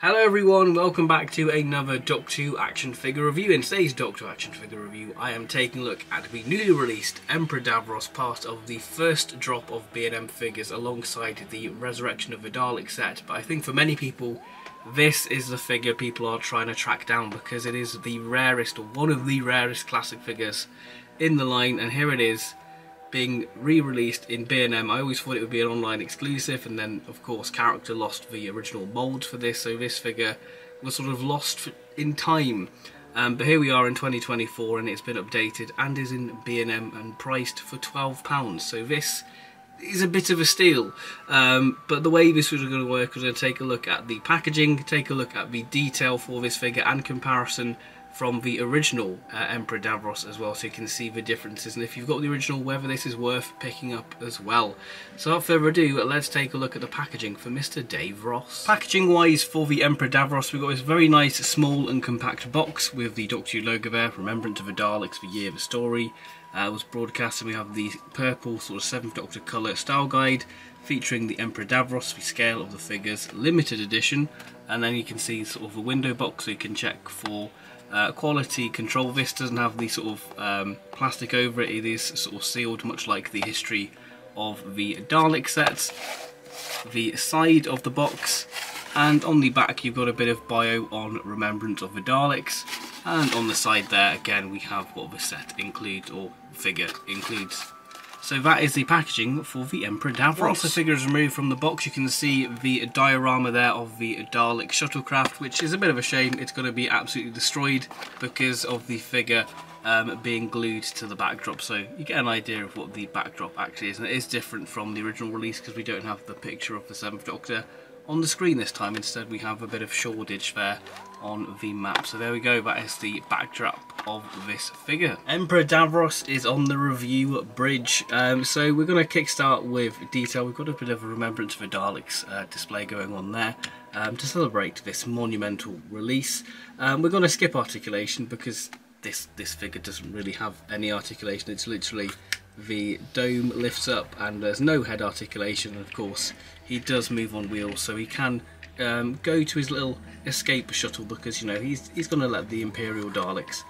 Hello everyone, welcome back to another Doctor Who action figure review. In today's Doctor Who action figure review, I am taking a look at the newly released Emperor Davros, part of the first drop of B&M figures alongside the Resurrection of the Dalek set. But I think for many people, this is the figure people are trying to track down because it is the rarest, or one of the rarest classic figures in the line, and here it is, being re-released in B&M. I always thought it would be an online exclusive, and then of course Character lost the original mould for this, so this figure was sort of lost in time. But here we are in 2024 and it's been updated and is in B&M and priced for £12. So this is a bit of a steal. But the way this was going to work was going to take a look at the packaging, take a look at the detail for this figure and comparison from the original Emperor Davros as well, so you can see the differences, and if you've got the original, whether this is worth picking up as well. So without further ado, let's take a look at the packaging for Mr. Davros. Packaging wise for the Emperor Davros, we've got this very nice small and compact box with the Doctor Who logo there, Remembrance of the Daleks, the year of the story was broadcast, and we have the purple sort of 7th Doctor colour style guide featuring the Emperor Davros, the scale of the figures, limited edition, and then you can see sort of a window box so you can check for quality control. This doesn't have the sort of plastic over it, it is sort of sealed much like the history of the Dalek sets. The side of the box, and on the back you've got a bit of bio on Remembrance of the Daleks, and on the side there again we have what the set includes, or figure includes. So that is the packaging for the Emperor Davros. Once the figure is removed from the box, you can see the diorama there of the Dalek shuttlecraft, which is a bit of a shame. It's going to be absolutely destroyed because of the figure being glued to the backdrop. So you get an idea of what the backdrop actually is, and it is different from the original release because we don't have the picture of the 7th Doctor on the screen this time. Instead we have a bit of Shoreditch there on the map. So there we go, that is the backdrop of this figure. Emperor Davros is on the review bridge. So we're going to kickstart with detail. We've got a bit of a Remembrance of the Daleks display going on there to celebrate this monumental release. We're going to skip articulation because this figure doesn't really have any articulation. It's literally the dome lifts up and there's no head articulation, and of course he does move on wheels, so he can go to his little escape shuttle because, you know, he's going to let the Imperial Daleks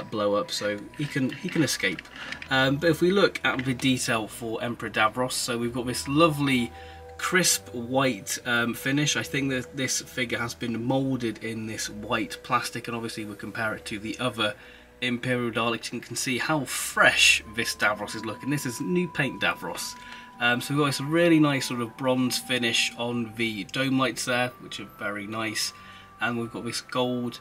blow up, so he can escape. But if we look at the detail for Emperor Davros, so we've got this lovely crisp white finish. I think that this figure has been moulded in this white plastic, and obviously we'll compare it to the other Imperial Daleks, and you can see how fresh this Davros is looking. This is new paint Davros. So we've got this really nice sort of bronze finish on the dome lights there, which are very nice, and we've got this gold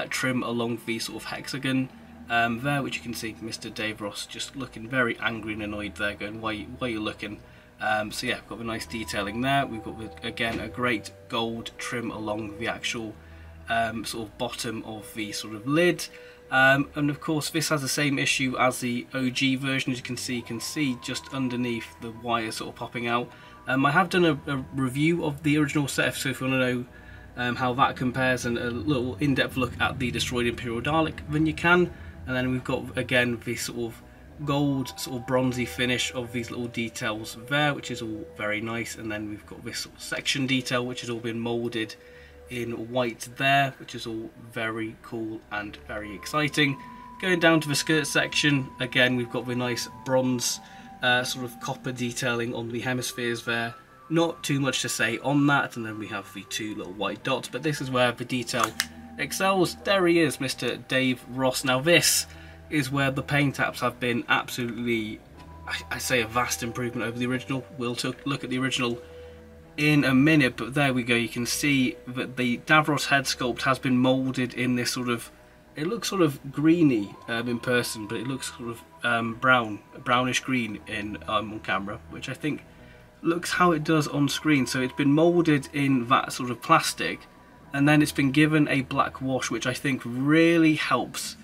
trim along the sort of hexagon there, which you can see Mr. Davros just looking very angry and annoyed there, going, why are you looking? So yeah, we've got the nice detailing there. We've got, again, a great gold trim along the actual sort of bottom of the sort of lid. And of course this has the same issue as the OG version. As you can see just underneath the wires sort of popping out. I have done a review of the original set, so if you want to know how that compares and a little in-depth look at the destroyed Imperial Dalek, then you can. And then we've got again this sort of gold sort of bronzy finish of these little details there, which is all very nice. And then we've got this sort of section detail which has all been moulded in white there, which is all very cool and very exciting. Going down to the skirt section, again we've got the nice bronze sort of copper detailing on the hemispheres there. Not too much to say on that, and then we have the two little white dots, but this is where the detail excels. There he is, Mr. Davros. Now this is where the paint apps have been absolutely, I say, a vast improvement over the original. We'll look at the original in a minute, but there we go. You can see that the Davros head sculpt has been moulded in this sort of, it looks sort of greeny in person, but it looks sort of brownish green in on camera, which I think looks how it does on screen. So it's been moulded in that sort of plastic, and then it's been given a black wash, which I think really helps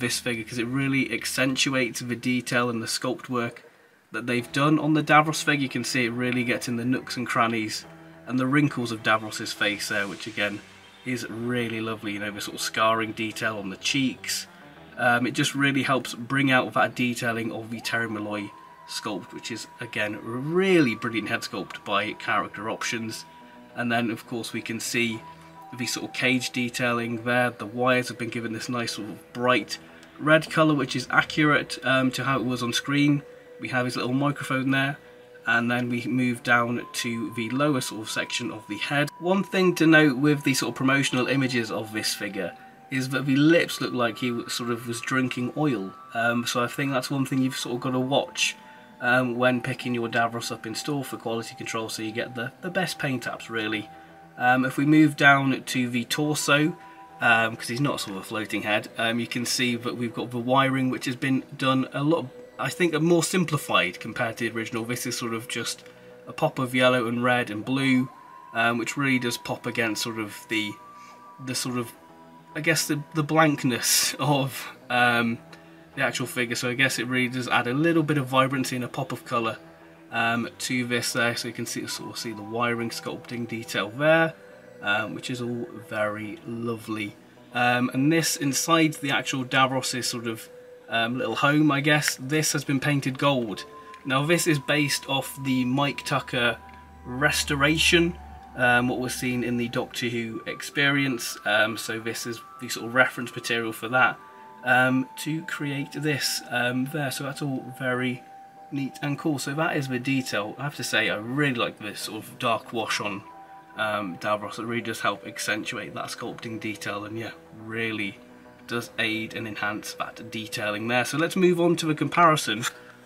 this figure because it really accentuates the detail and the sculpt work that they've done on the Davros figure. You can see it really gets in the nooks and crannies and the wrinkles of Davros's face there, which again is really lovely. You know, the sort of scarring detail on the cheeks. It just really helps bring out that detailing of the Terry Malloy sculpt, which is again really brilliant head sculpt by Character Options. And then of course we can see the sort of cage detailing there. The wires have been given this nice sort of bright red colour, which is accurate to how it was on screen. We have his little microphone there, and then we move down to the lower sort of section of the head. One thing to note with the sort of promotional images of this figure is that the lips look like he sort of was drinking oil. So I think that's one thing you've sort of got to watch when picking your Davros up in store for quality control, so you get the best paint apps really. If we move down to the torso, because he's not sort of a floating head, you can see that we've got the wiring, which has been done a lot, I think, more simplified compared to the original. This is sort of just a pop of yellow and red and blue, which really does pop against sort of the sort of, I guess, the blankness of the actual figure. So I guess it really does add a little bit of vibrancy and a pop of colour to this there. So you can sort of see the wiring sculpting detail there, which is all very lovely. And this inside the actual Davros' sort of little home, I guess, this has been painted gold. Now this is based off the Mike Tucker restoration, what was seen in the Doctor Who experience. So this is the sort of reference material for that, to create this there. So that's all very neat and cool. So that is the detail. I have to say, I really like this sort of dark wash on Davros. It really does help accentuate that sculpting detail, and yeah, really does aid and enhance that detailing there. So let's move on to a comparison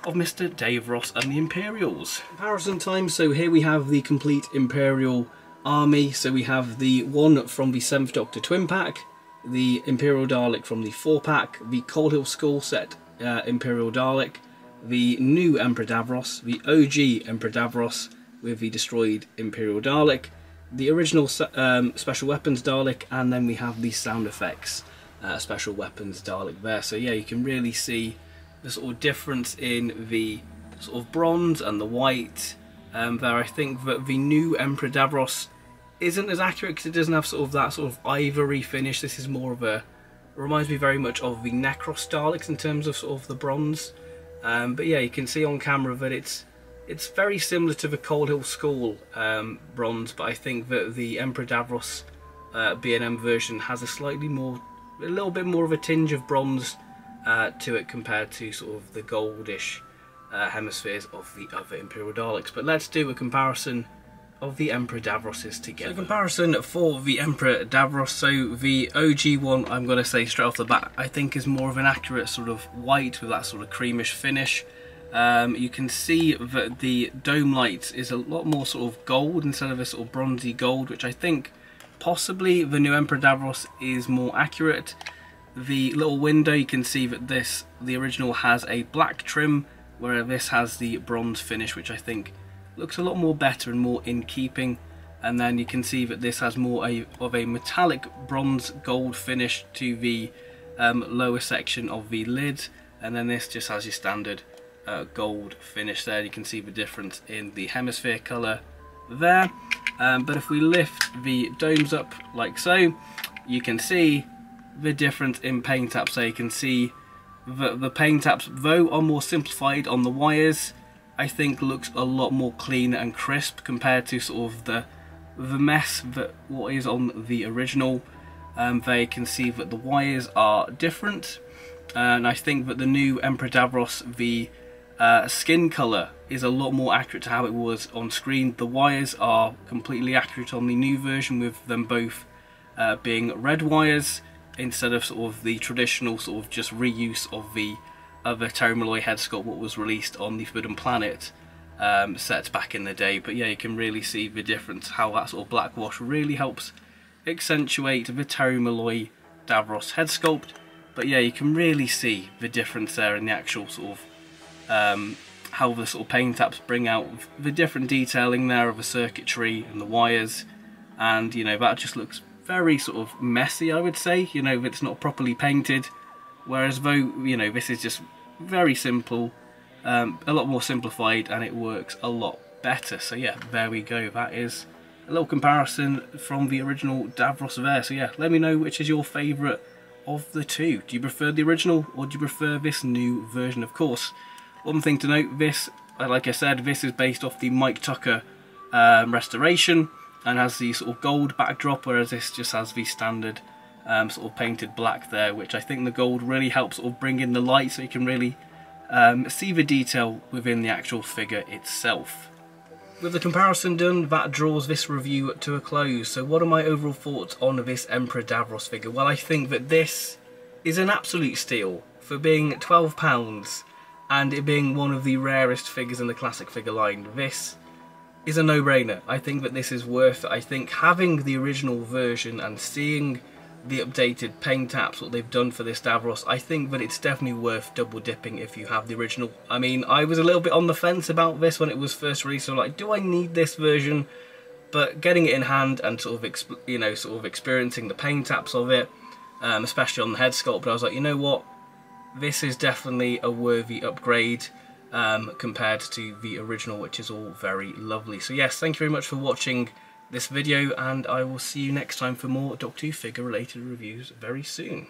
of Mr. Davros and the Imperials. Comparison time. So here we have the complete Imperial army. So we have the one from the 7th Doctor twin pack, the Imperial Dalek from the 4-pack, the Cold Hill Skull set Imperial Dalek, the new Emperor Davros, the OG Emperor Davros with the destroyed Imperial Dalek, the original Special Weapons Dalek, and then we have the sound effects Special Weapons Dalek there. So yeah, you can really see the sort of difference in the sort of bronze and the white there. I think that the new Emperor Davros isn't as accurate because it doesn't have sort of that sort of ivory finish. This is more of a, reminds me very much of the Necros Daleks in terms of sort of the bronze. But yeah, you can see on camera that it's very similar to the Cold Hill Skull bronze, but I think that the Emperor Davros B&M version has a little bit more of a tinge of bronze to it compared to sort of the goldish hemispheres of the other Imperial Daleks. But let's do a comparison of the Emperor Davroses together. So comparison for the Emperor Davros. So the OG one, I'm going to say straight off the bat, I think is more of an accurate sort of white with that sort of creamish finish. You can see that the dome light is a lot more sort of gold instead of a sort of bronzy gold, which I think possibly the new Emperor Davros is more accurate. The little window, you can see that the original has a black trim, whereas this has the bronze finish, which I think looks a lot more better and more in keeping. And then you can see that this has more of a metallic bronze gold finish to the lower section of the lid, and then this just has your standard gold finish there. You can see the difference in the hemisphere colour there. But if we lift the domes up like so, you can see the difference in paint apps. So you can see that the paint apps, though are more simplified on the wires, I think looks a lot more clean and crisp compared to sort of the mess that what is on the original. There you can see that the wires are different, and I think that the new Emperor Davros, the skin colour is a lot more accurate to how it was on screen. The wires are completely accurate on the new version, with them both being red wires instead of sort of the traditional sort of just reuse of the other Terry Malloy head sculpt what was released on the Forbidden Planet set back in the day. But yeah, you can really see the difference, how that sort of black wash really helps accentuate the Terry Malloy Davros head sculpt. But yeah, you can really see the difference there in the actual sort of how the sort of paint apps bring out the different detailing there of the circuitry and the wires, and you know, that just looks very sort of messy, I would say, you know, if it's not properly painted. Whereas though, you know, this is just very simple, a lot more simplified, and it works a lot better. So yeah, there we go. That is a little comparison from the original Davros there. So yeah, let me know which is your favourite of the two. Do you prefer the original, or do you prefer this new version? Of course, one thing to note, this, like I said, this is based off the Mike Tucker restoration. and has the sort of gold backdrop, whereas this just has the standard sort of painted black there, which I think the gold really helps sort of bring in the light so you can really see the detail within the actual figure itself. With the comparison done, that draws this review to a close. So what are my overall thoughts on this Emperor Davros figure? Well, I think that this is an absolute steal for being £12 and it being one of the rarest figures in the classic figure line. This is a no-brainer. I think that this is worth it. I think having the original version and seeing the updated paint apps, what they've done for this Davros, I think that it's definitely worth double dipping if you have the original. I mean, I was a little bit on the fence about this when it was first released, so like, do I need this version? But getting it in hand and sort of experiencing the paint apps of it, especially on the head sculpt, I was like, you know what, this is definitely a worthy upgrade compared to the original, which is all very lovely. So yes, thank you very much for watching this video, and I will see you next time for more Doctor Who figure related reviews very soon.